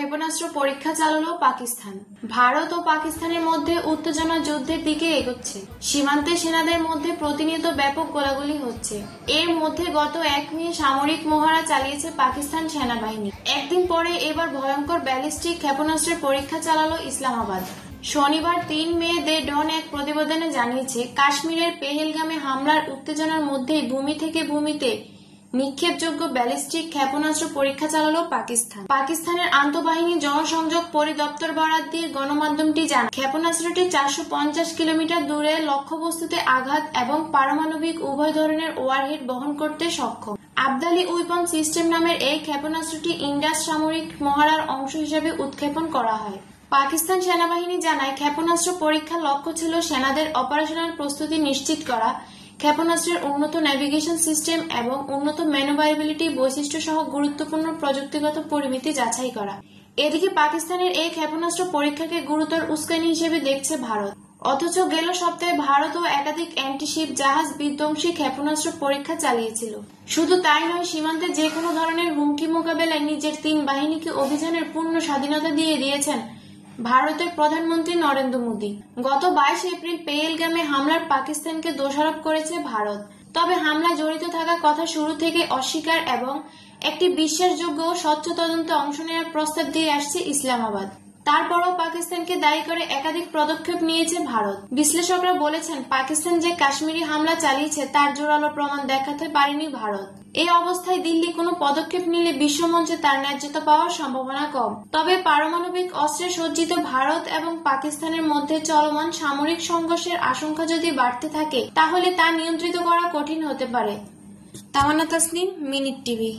ক্ষেপণাস্ত্র পরীক্ষা চালালো পাকিস্তান। ভারত ও পাকিস্তানের মধ্যে উত্তেজনা যুদ্ধের দিকে এগোচ্ছে। সীমান্তে সেনাদের মধ্যে প্রতিনিয়ত ব্যাপক গোলাগুলি হচ্ছে। এর মধ্যে গত 1 মে সামরিক মহড়া চালিয়েছে পাকিস্তান সেনাবাহিনী। একদিন পরে এবার ভয়ঙ্কর ব্যালিস্টিক ক্ষেপণাস্ত্রের পরীক্ষা চালালো ইসলামাবাদ। শনিবার 3 মে দ্য ডন এক প্রতিবেদনে জানিয়েছে, কাশ্মীরের পেহেলগামে হামলার উত্তেজনার মধ্যেই ভূমি থেকে ভূমিতে নিক্ষেপযোগ্য ব্যালিস্টিক ক্ষেপণাস্ত্র পরীক্ষা চালালো পাকিস্তান। পাকিস্তানের আন্তঃবাহিনী জনসংযোগ পরিদপ্তর বরাত দিয়ে গণমাধ্যমটি জানায়, ক্ষেপণাস্ত্রটি 450 কিলোমিটার দূরে লক্ষ্যবস্তুতে আঘাত এবং পারমাণবিক উভয় ধরনের ওয়ারহেড বহন করতে সক্ষম। আবদালি উইপন সিস্টেম নামের এই ক্ষেপণাস্ত্রটি ইন্ডাস সামরিক মহড়ার অংশ হিসেবে উৎক্ষেপণ করা হয়। পাকিস্তান সেনাবাহিনী জানায়, ক্ষেপণাস্ত্র পরীক্ষার লক্ষ্য ছিল সেনাদের অপারেশনাল প্রস্তুতি নিশ্চিত করা, ক্ষেপণাস্ত্রের উন্নত ন্যাভিগেশন সিস্টেম এবং উন্নত ম্যানুভারেবিলিটি বৈশিষ্ট্য সহ গুরুত্বপূর্ণ প্রযুক্তিগত পরিমিতি যাচাই করা। এদিকে পাকিস্তানের এই ক্ষেপণাস্ত্র পরীক্ষাকে গুরুতর উস্কানি হিসেবে দেখছে ভারত। অথচ গেল সপ্তাহে ভারতও একাধিক অ্যান্টিশিপ জাহাজ বিধ্বংসী ক্ষেপণাস্ত্র পরীক্ষা চালিয়েছিল। শুধু তাই নয়, সীমান্তে যে কোনো ধরনের হুমকি মোকাবেলায় নিজের 3 বাহিনীকে অভিযানের পূর্ণ স্বাধীনতা দিয়ে দিয়েছেন ভারতের প্রধানমন্ত্রী নরেন্দ্র মোদী। গত 22 এপ্রিল পেহেলগামে হামলার পাকিস্তানকে দোষারোপ করেছে ভারত। তবে হামলায় জড়িত থাকার কথা শুরু থেকে অস্বীকার এবং একটি বিশ্বাসযোগ্য ও স্বচ্ছ তদন্তে অংশ নেওয়ার প্রস্তাব দিয়ে আসছে ইসলামাবাদ। তারপরও পাকিস্তানকে দায়ী করে একাধিক পদক্ষেপ নিয়েছে ভারত। বিশ্লেষকরা বলেছেন, পাকিস্তান যে কাশ্মীরি হামলা চালিয়েছে তার জোরালো প্রমাণ দেখাতে পারেনি ভারত। এই অবস্থায় দিল্লি কোনো পদক্ষেপ নিলে বিশ্বমঞ্চে তার ন্যায্যতা পাওয়ার সম্ভাবনা কম। তবে পারমাণবিক অস্ত্রে সজ্জিত ভারত এবং পাকিস্তানের মধ্যে চলমান সামরিক সংঘর্ষের আশঙ্কা যদি বাড়তে থাকে, তাহলে তা নিয়ন্ত্রিত করা কঠিন হতে পারে। তামান্না তাসনিম, মিনিট টিভি।